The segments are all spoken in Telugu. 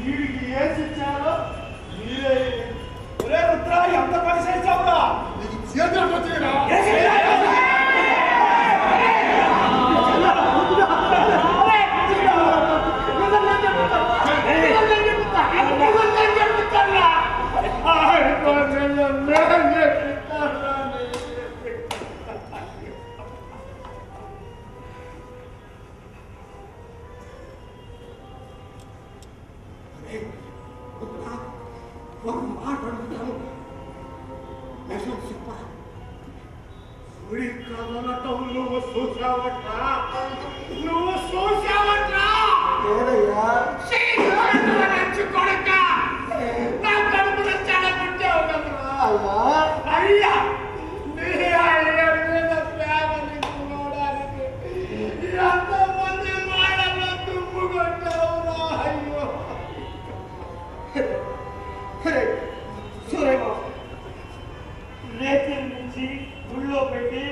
వీడికి ఏ శిక్షాలో మీరే రుద్ర ఎంత పని చేసావురా చేతులకు వచ్చేరా రేపటి నుంచి గుళ్ళో పెట్టి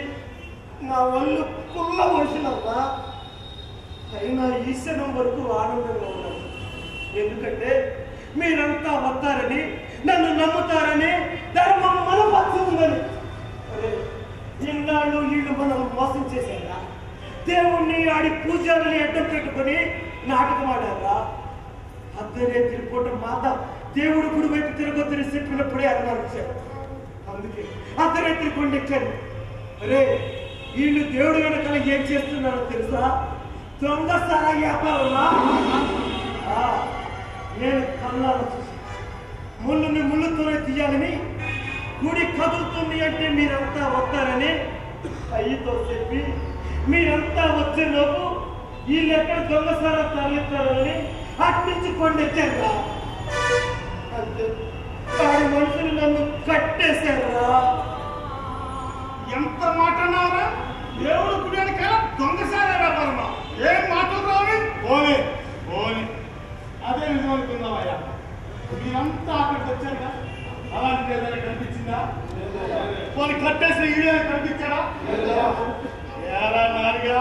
నా ఒళ్ళు కుళ్ళ మనుషులన్నా అయినా ఈశ్వరం వరకు ఆనందంగా ఉన్నాను. ఎందుకంటే మీరంతా వస్తారని నన్ను నమ్ముతారని ధర్మం మన పక్షం ఉందని. ఇన్నాళ్ళు వీళ్ళు మనం మోసం చేశారా? దేవుణ్ణి ఆడి పూజారుని అడ్డం పెట్టుకుని నాటకం ఆడారా? అర్ధరేత్రి పూట మాత దేవుడు గుడి వైపు తిరగొద్దని చెప్పినప్పుడే అనుమానించారు. అందుకే అర్ధరేత్రి కొండెక్కాను. అరే వీళ్ళు దేవుడు వెనకాల ఏం చేస్తున్నారో తెలుసా? దొంగ సారా వ్యాపారమా? నేను కళ్ళాలు చూసి ముళ్ళుని ముళ్ళుతోనే తీయాలని, గుడి కదులుతుంది అంటే మీరంతా వస్తారని అయ్యతో చెప్పి మీరంతా వచ్చేలోపు వీళ్ళు ఎక్కడ దొంగ సారా తరలిస్తారని అట్నుంచి కొండెచ్చారా? అంతే వాడి మనుషులు నన్ను కట్టేశారా? ఎంత మాట అన్నారా? దేవుడు గుడి వెనకాల దొంగసారా వ్యాపారమా? ఏం మాటలు రావి? పోనీ పోనీ అదే నిజం అనుకుందామయ్యా. మీరంతా అక్కడికి వచ్చారుగా, అలాంటి ఏదైనా కనిపించిందా? పోనీ కట్టేసి ఈడేనా కనిపించారా? ఏరా నారిగా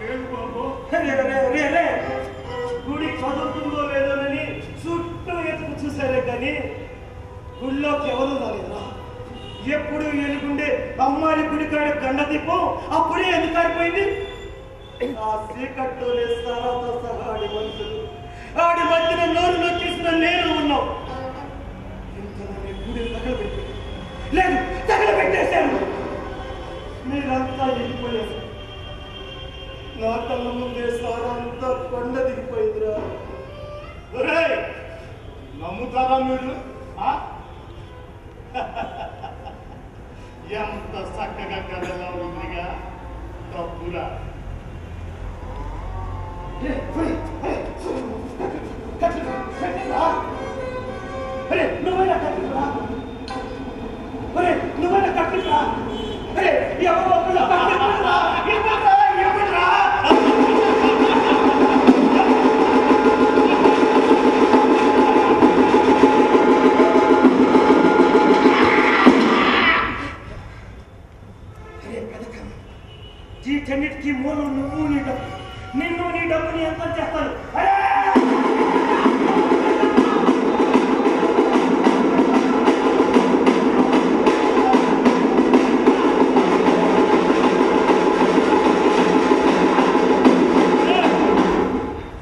లేదు బాబు. గుడి చదువుతుందో లేదోనని చుట్టూ ఎత్తుకు చూసారే కానీ గుళ్ళోకి ఎవరు రాలేదురా. ఎప్పుడు ఎలుగుండే అమ్మాయి గుడి కాడ గండ దీపం అప్పుడే ఎందుకు ఆడిపోయింది? ఆ చీకట్లోనే సారాతో సహా ఆడి మనుషులు ఆడి మధ్యన నోరు నొక్కేసిన నేను ఉన్నావు. ఇంతలోనే గుడి తగలబెట్టి లేదు తగలబెట్టేశాను. మీరంతా వెళ్ళిపోయారు. నా కళ్ళ ముందే సారా అంతా కొండ దిగిపోయిందిరా. నమ్ముతారా మీరు? ఎంత చక్కగా కథలా ఉందిగా తప్పురా. నువ్వైనా కట్టుకురా, నువ్వైనా కట్టుకురా. ఎవరో వీటన్నిటికీ మూలం నువ్వు నీ డబ్బు. నిన్ను నీ డబ్బుని ఎంత చేస్తాను?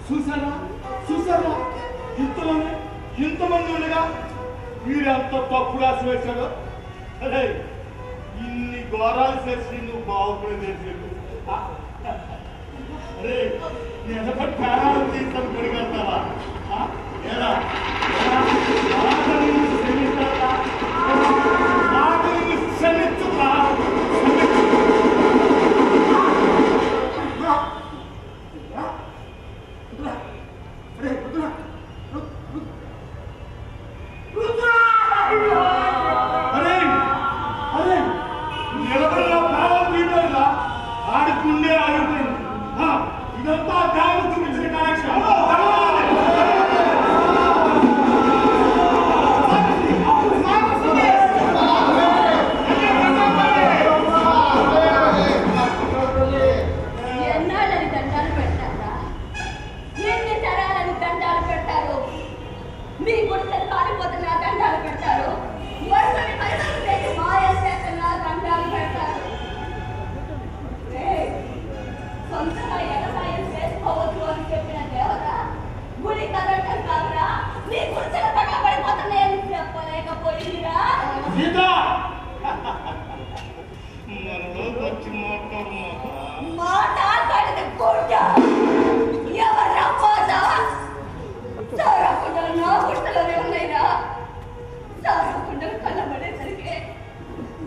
చూసారా చూసారా ఇంతలోనే ఇంతమంది ఉండగా వీరంత తప్పుడు ఆశ వేశాడు. అదే ఇన్ని ఘోరాలు చేసి నువ్వు బాగుపడి తెలిసి అరే నేను ప్రాణాలు తీసుకొని గుడిగలుగుతావా? క్షమించురా. ఆడుకుండే ఆగిపోయింది. ఇదంతా దేవుడు చూపించిన కనెక్షన్. వచ్చి మాట్లాడదు కూడా ఎవరా మాట సారాకుండలు నా గుట్టలోనే ఉన్నాయిరా. సారాకుండలు కళ్ళబడేసరికి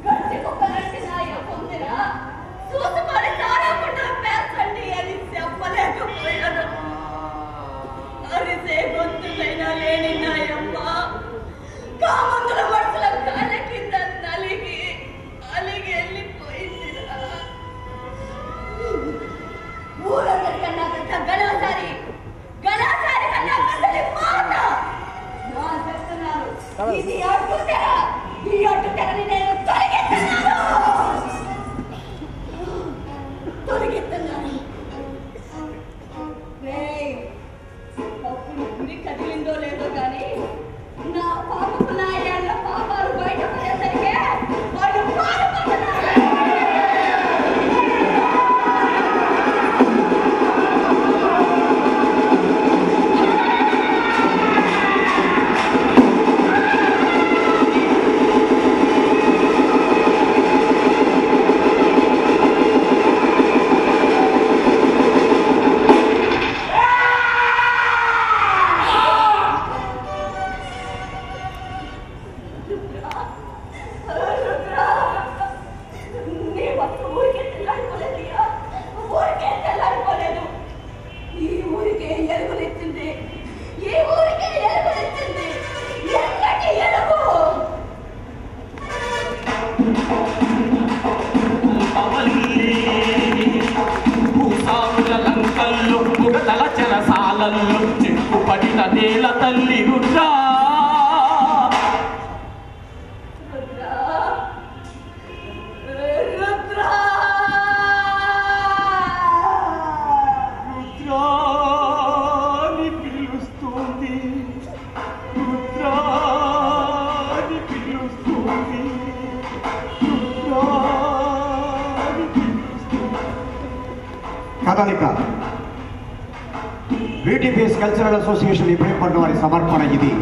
గట్టి కుక్కలంటే నాయ పొందిరా చూసుకొని సారాకుండలు పేర్చండి అని చెప్పలేకపోయాను. అరిసే గొంతులైనా లేని నాయమ్మ కామందుల మనుషుల కాళ్ళ కింద నలిగి అలిగి వెళ్ళిపోయిందిరా. ఊరందరికన్నా పెద్ద గణాసారి కన్నా పెద్దది మాట నా చెప్తున్నాను. ఇది అడ్డు తెర, ఈ అడ్డు తెరని నేను తొలగిస్తున్నాను. అప్పుడు గురి కదిలిందో లేదో కానీ నా పాపకు నా ఏళ్ళ పాపాలు బయటపడేసరికి వాళ్ళు పారిపోతున్నారు. చిక్కుపడిన నేల తల్లి రుద్రా రుద్రాని పిలుస్తుంది, రుద్రాని పిలుస్తుంది, రుద్రాని పిలుస్తుంది. కదలిక beauty face cultural association Ibrahimpatnam వారి సమర్పణ ఇది.